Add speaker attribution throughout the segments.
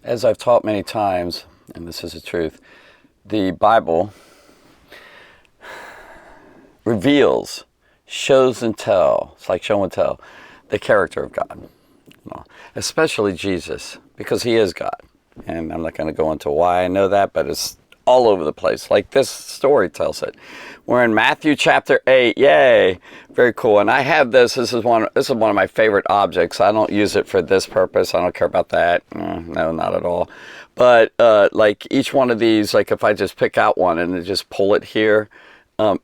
Speaker 1: As I've taught many times, and this is the truth, the Bible reveals, shows and tell, it's like show and tell, the character of God. Especially Jesus, because he is God. And I'm not going to go into why I know that, but it's all over the place. Like this story tells it. We're in Matthew chapter 8. Yay. Very cool. And I have this. This is one of my favorite objects. I don't use it for this purpose. I don't care about that. No, not at all. But like each one of these, like if I just pick out one and just pull it here,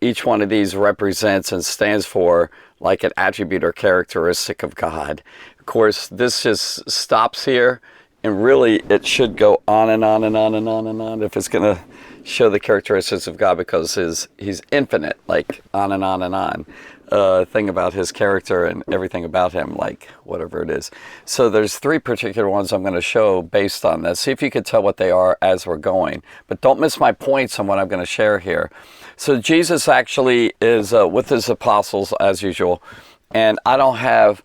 Speaker 1: each one of these represents and stands for like an attribute or characteristic of God. Of course, this just stops here. And really, it should go on and on and on and on and on if it's going to show the characteristics of God, because he's infinite, like on and on and on. Thing about his character and everything about him, like whatever it is. So there's three particular ones I'm going to show based on this. See if you can tell what they are as we're going. But don't miss my points on what I'm going to share here. So Jesus actually is with his apostles as usual. And I don't have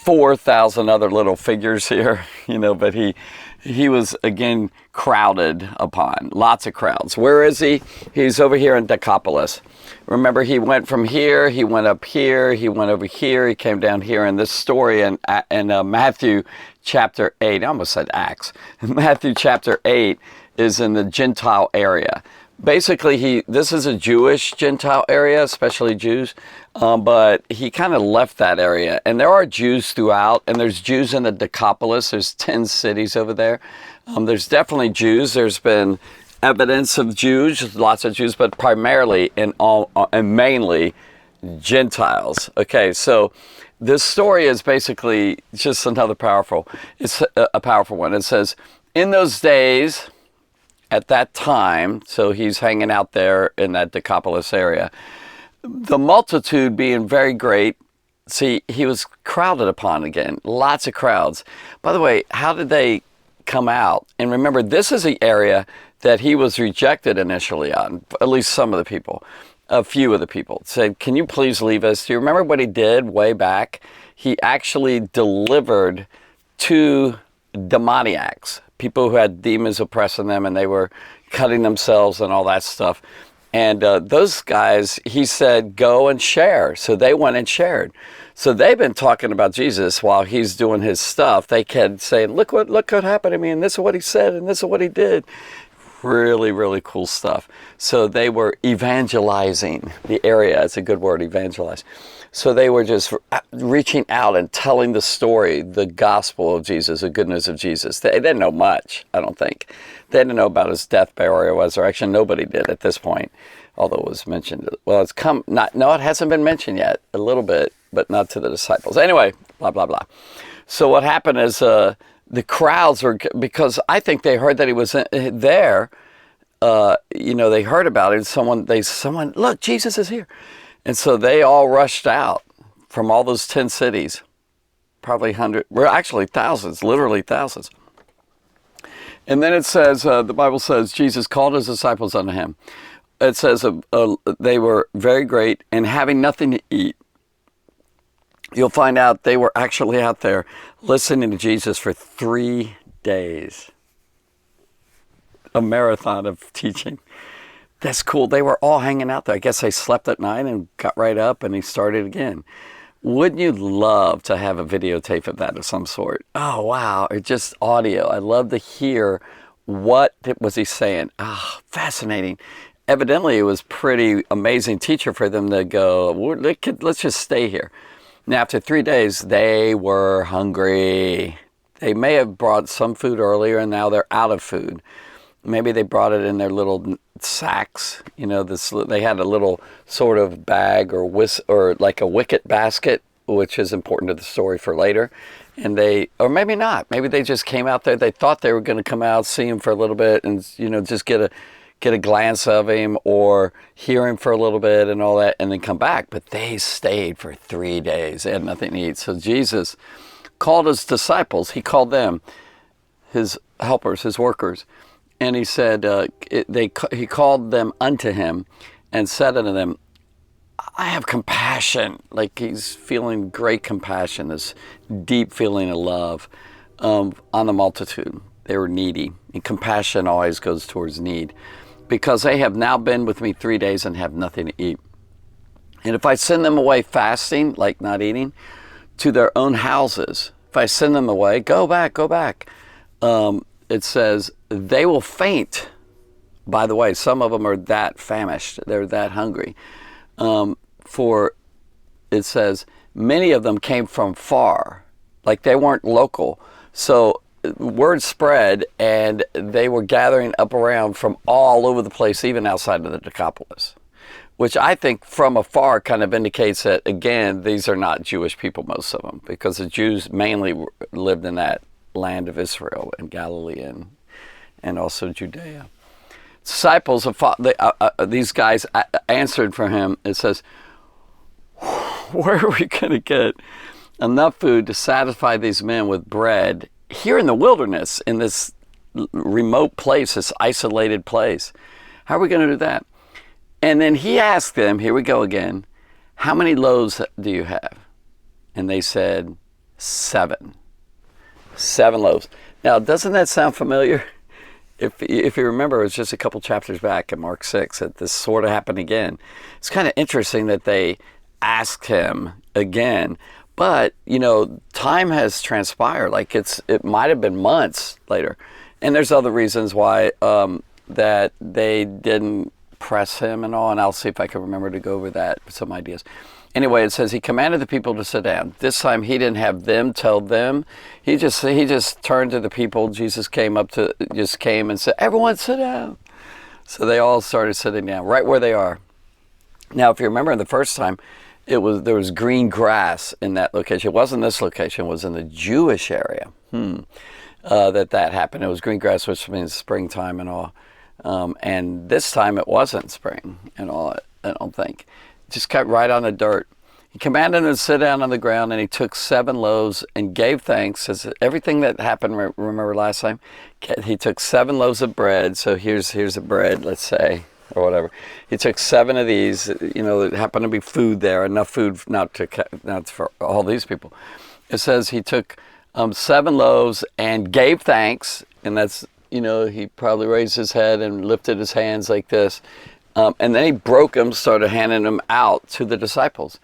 Speaker 1: 4,000 other little figures here, but he was, again, crowded upon. Lots of crowds. Where is he? He's over here in Decapolis. Remember, he went from here, he went up here, he went over here, he came down here. In this story in Matthew chapter 8, I almost said Acts. Matthew chapter 8 is in the Gentile area. Basically, this is a Jewish Gentile area, especially Jews, but he kind of left that area. And there are Jews throughout, and there's Jews in the Decapolis. There's 10 cities over there. There's definitely Jews. There's been evidence of Jews, lots of Jews, but primarily and mainly Gentiles. Okay, so this story is basically just another powerful. It's a powerful one. It says, in those days, at that time, so he's hanging out there in that Decapolis area, the multitude being very great. See, he was crowded upon again, lots of crowds. By the way, how did they come out? And remember, this is the area that he was rejected initially on, at least some of the people. A few of the people said, can you please leave us? Do you remember what he did way back? He actually delivered 2 demoniacs, people who had demons oppressing them, and they were cutting themselves and all that stuff. And those guys, he said, go and share. So they went and shared. So they've been talking about Jesus while he's doing his stuff. They kept saying, look what happened to me, and this is what he said, and this is what he did. Really, really cool stuff. So they were evangelizing the area. It's a good word, evangelize. So they were just reaching out and telling the story, the gospel of Jesus, the good news of Jesus. They didn't know much, I don't think. They didn't know about his death, burial, resurrection. Nobody did at this point, although it was mentioned. Well, it hasn't been mentioned yet, a little bit, but not to the disciples. Anyway, blah, blah, blah. So what happened is the crowds were, because I think they heard that he was there. They heard about it. Someone, look, Jesus is here. And so they all rushed out from all those 10 cities, probably actually thousands, literally thousands. And then it says, the Bible says, Jesus called his disciples unto him. It says they were very great and having nothing to eat. You'll find out they were actually out there listening to Jesus for 3 days. A marathon of teaching. That's cool. They were all hanging out there. I guess they slept at night and got right up and he started again. Wouldn't you love to have a videotape of that of some sort? Oh, wow. Or just audio. I'd love to hear what was he saying. Fascinating. Evidently, it was pretty amazing teacher for them to go, let's just stay here. Now, after 3 days, they were hungry. They may have brought some food earlier and now they're out of food. Maybe they brought it in their little sacks. They had a little sort of bag or like a wicket basket, which is important to the story for later. And or maybe not. Maybe they just came out there. They thought they were going to come out, see him for a little bit, and just get a glance of him or hear him for a little bit and all that, and then come back. But they stayed for 3 days. They had nothing to eat. So Jesus called his disciples. He called them his helpers, his workers. And he said, he called them unto him and said unto them, I have compassion. Like he's feeling great compassion, this deep feeling of love on the multitude. They were needy. And compassion always goes towards need. Because they have now been with me 3 days and have nothing to eat. And if I send them away fasting, like not eating, to their own houses, if I send them away, go back, it says, they will faint. By the way, some of them are that famished. They're that hungry. For it says, many of them came from far. Like they weren't local. So word spread, and they were gathering up around from all over the place, even outside of the Decapolis, which I think from afar kind of indicates that, again, these are not Jewish people, most of them, because the Jews mainly lived in that land of Israel and Galilee and also Judea. Disciples of these guys answered for him. It says, where are we going to get enough food to satisfy these men with bread here in the wilderness, in this remote place, this isolated place? How are we going to do that? And then he asked them, here we go again, how many loaves do you have? And they said, 7. 7 loaves. Now, doesn't that sound familiar? If you remember, it was just a couple chapters back in Mark 6 that this sort of happened again. It's kind of interesting that they asked him again. But, time has transpired. Like it might have been months later. And there's other reasons why that they didn't press him and all. And I'll see if I can remember to go over that, some ideas. Anyway, it says he commanded the people to sit down. This time he didn't have them tell them. He just turned to the people. Jesus came and said, everyone sit down. So they all started sitting down right where they are. Now, if you remember the first time, there was green grass in that location. It wasn't this location. It was in the Jewish area that happened. It was green grass, which means springtime and all. And this time it wasn't spring and all, I don't think. Just cut right on the dirt. He commanded them to sit down on the ground, and he took 7 loaves and gave thanks. As everything that happened, remember last time? He took 7 loaves of bread. So here's the bread, let's say, or whatever. He took 7 of these. There happened to be food there, enough food not for all these people. It says he took 7 loaves and gave thanks, and that's, he probably raised his head and lifted his hands like this. And then he broke them, started handing them out to the disciples.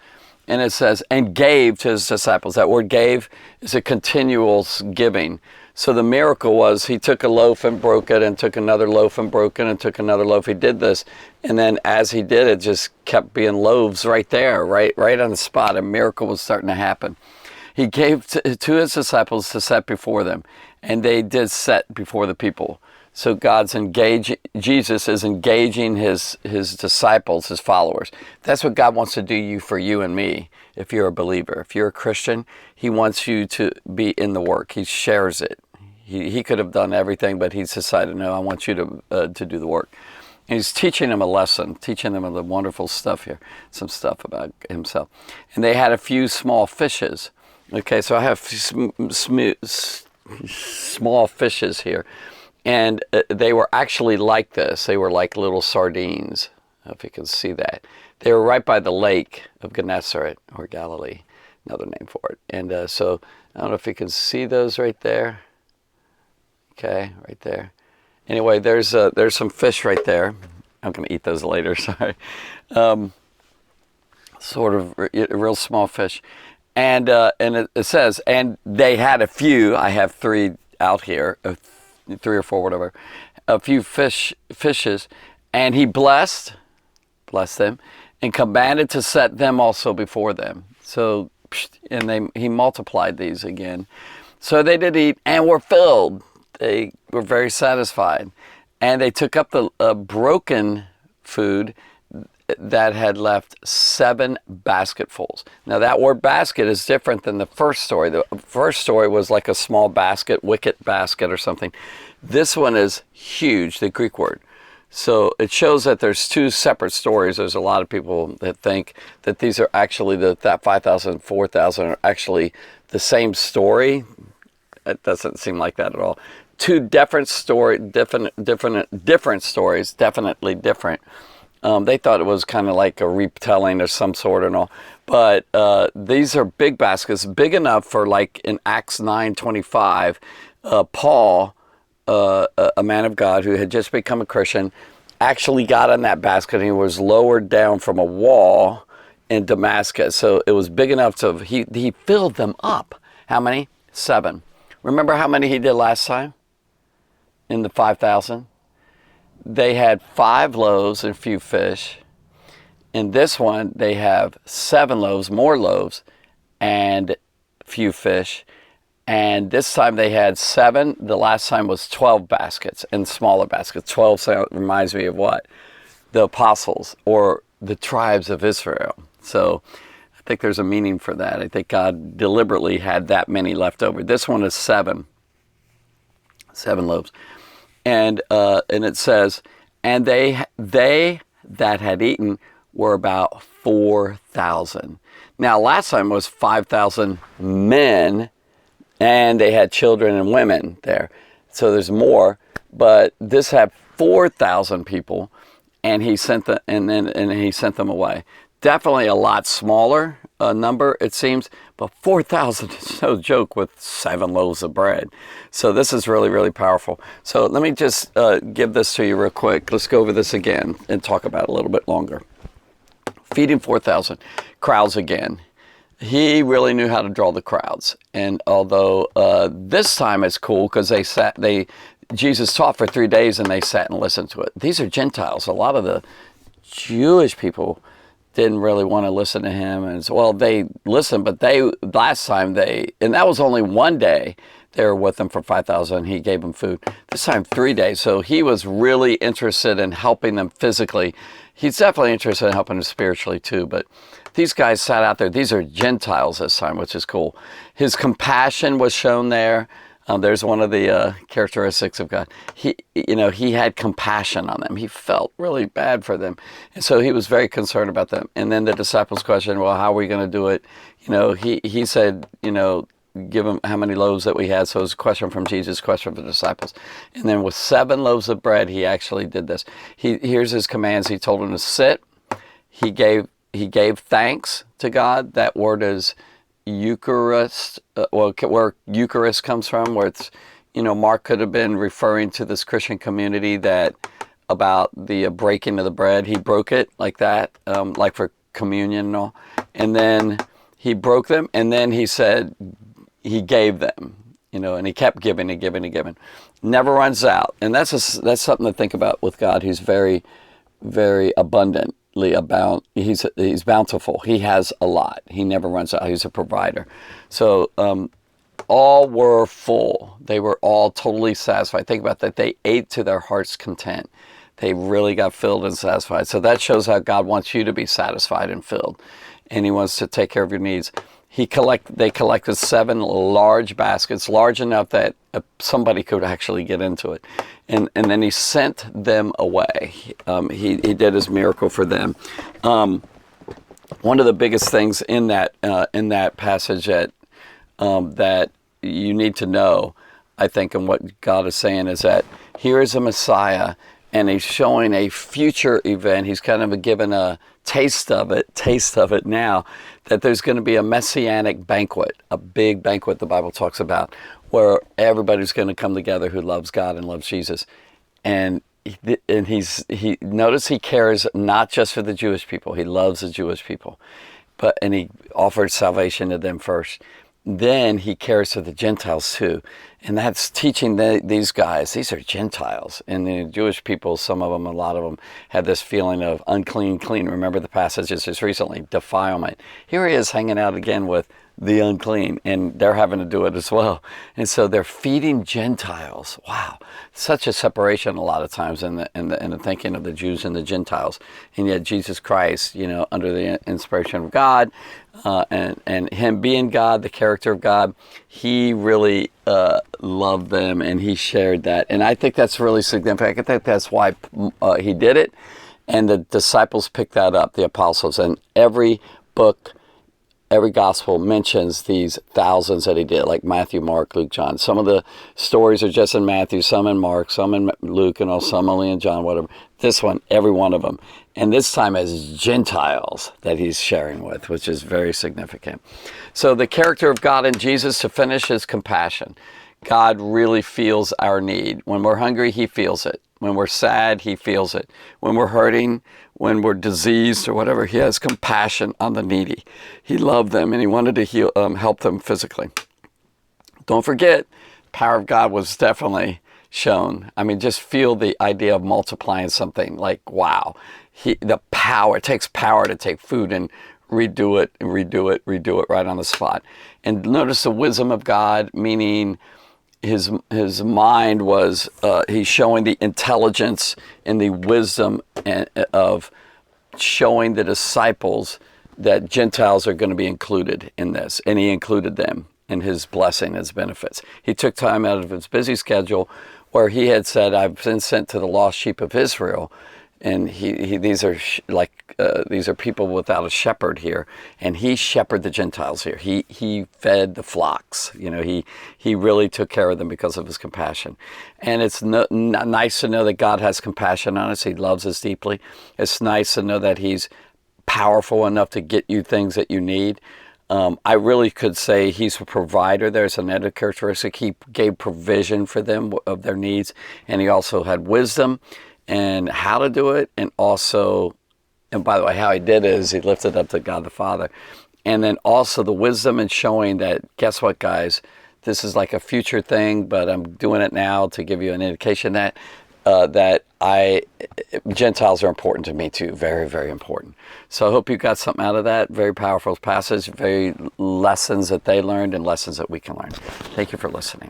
Speaker 1: And it says, and gave to his disciples. That word gave is a continual giving. So the miracle was he took a loaf and broke it, and took another loaf and broke it, and took another loaf. He did this. And then as he did it, just kept being loaves right there, right on the spot. A miracle was starting to happen. He gave to his disciples to set before them. And they did set before the people. So Jesus is engaging his disciples, his followers. That's what God wants to do for you and me, if you're a believer. If you're a Christian, he wants you to be in the work. He shares it. He could have done everything, but he's decided, no, I want you to do the work. And he's teaching them a lesson, teaching them the wonderful stuff here, some stuff about himself. And they had a few small fishes. Okay, so I have small fishes here. And they were actually like this. They were like little sardines, if you can see that. They were right by the lake of Gennesaret, or Galilee, another name for it. And so, I don't know if you can see those right there. Okay, right there. Anyway, there's some fish right there. I'm going to eat those later, sorry. Sort of real small fish. And it says, and they had a few, I have 3 out here, 3 or 4, whatever, a few fishes, and he blessed them, and commanded to set them also before them. So, and he multiplied these again. So they did eat and were filled. They were very satisfied. And they took up the broken food that had left 7 basketfuls. Now that word basket is different than the first story. The first story was like a small basket, wicket basket or something. This one is huge, the Greek word. So it shows that there's 2 separate stories. There's a lot of people that think that these are actually, that 5,000, 4,000 are actually the same story. It doesn't seem like that at all. 2 different stories, definitely different. They thought it was kind of like a retelling or some sort and all. But these are big baskets, big enough for, like in Acts 9:25, Paul a man of God who had just become a Christian, actually got on that basket and he was lowered down from a wall in Damascus. So it was big enough to, he filled them up. How many? 7. Remember how many he did last time in the 5,000? They had 5 loaves and a few fish. In this one, they have 7 loaves, more loaves, and few fish. And this time they had 7. The last time was 12 baskets and smaller baskets. 12 reminds me of what? The apostles or the tribes of Israel. So I think there's a meaning for that. I think God deliberately had that many left over. This one is 7 loaves. And it says, and they that had eaten were about 4,000. Now, last time was 5,000 men, and they had children and women there. So there's more, but this had 4,000 people, and he sent he sent them away. Definitely a lot smaller number, it seems, but 4,000 is no joke with 7 loaves of bread. So this is really, really powerful. So let me just give this to you real quick. Let's go over this again and talk about it a little bit longer. Feeding 4,000 crowds again. He really knew how to draw the crowds. And although this time it's cool because Jesus taught for 3 days and they sat and listened to it. These are Gentiles. A lot of the Jewish people didn't really want to listen to him. And so, well, they listened, but last time and that was only 1 day. They were with him for 5,000. He gave them food. This time 3 days. So he was really interested in helping them physically. He's definitely interested in helping them spiritually too. But these guys sat out there. These are Gentiles this time, which is cool. His compassion was shown there. There's one of the characteristics of God. He had compassion on them. He felt really bad for them. And so he was very concerned about them. And then the disciples questioned, well, how are we going to do it? He said, give them how many loaves that we had. So it was a question from Jesus, question from the disciples. And then with 7 loaves of bread, he actually did this. Here's his commands. He told them to sit. He gave thanks to God. That word is Eucharist, where Eucharist comes from, where it's, Mark could have been referring to this Christian community that about the breaking of the bread. He broke it like that, like for communion and all. And then he broke them, and then he said, he gave them, and he kept giving and giving and giving. Never runs out. And that's something to think about with God. He's very, very abundantly he's bountiful. He has a lot. He never runs out. He's a provider. So all were full. They were all totally satisfied. Think about that. They ate to their heart's content. They really got filled and satisfied. So that shows how God wants you to be satisfied and filled. And he wants to take care of your needs. They collected 7 large baskets, large enough that somebody could actually get into it. And then he sent them away. He did his miracle for them. One of the biggest things in that passage that you need to know, I think, and what God is saying is that here is a Messiah, and he's showing a future event. He's kind of given a taste of it now, that there's going to be a messianic banquet, a big banquet the Bible talks about, where everybody's going to come together who loves God and loves Jesus. And notice he cares not just for the Jewish people. He loves the Jewish people, and he offered salvation to them first. Then he cares for the Gentiles too. And that's teaching these guys. These are Gentiles. And the Jewish people, some of them, a lot of them, had this feeling of unclean, clean. Remember the passages just recently, defilement. Here he is hanging out again with the unclean, and they're having to do it as well. And so they're feeding Gentiles. Wow, such a separation a lot of times in the thinking of the Jews and the Gentiles. And yet Jesus Christ, under the inspiration of God, and him being God, the character of God, he really loved them, and he shared that. And I think that's really significant. I think that's why he did it. And the disciples picked that up, the apostles. And every book, every gospel mentions these thousands that he did, like Matthew, Mark, Luke, John. Some of the stories are just in Matthew, some in Mark, some in Luke, and some only in John, whatever. This one, every one of them. And this time as Gentiles that he's sharing with, which is very significant. So the character of God in Jesus, to finish, is compassion. God really feels our need. When we're hungry, he feels it. When we're sad, he feels it. When we're hurting, when we're diseased or whatever, he has compassion on the needy. He loved them and he wanted to help them physically. Don't forget, the power of God was definitely shown. I mean, just feel the idea of multiplying something like, wow. The power, it takes power to take food and redo it right on the spot. And notice the wisdom of God, meaning his mind was, he's showing the intelligence and the wisdom of showing the disciples that Gentiles are going to be included in this. And he included them in his blessing, his benefits. He took time out of his busy schedule where he had said, I've been sent to the lost sheep of Israel. And these are people without a shepherd here, and he shepherded the Gentiles here. He fed the flocks. You know, he really took care of them because of his compassion. And it's nice to know that God has compassion on us. He loves us deeply. It's nice to know that he's powerful enough to get you things that you need. I really could say he's a provider. There's another characteristic. He gave provision for them of their needs, and he also had wisdom and how to do it, and also, and by the way, how he did it is he lifted up to God the Father. And then also the wisdom in showing that, guess what, guys, this is like a future thing, but I'm doing it now to give you an indication that Gentiles are important to me too, very, very important. So I hope you got something out of that. Very powerful passage, very lessons that they learned and lessons that we can learn. Thank you for listening.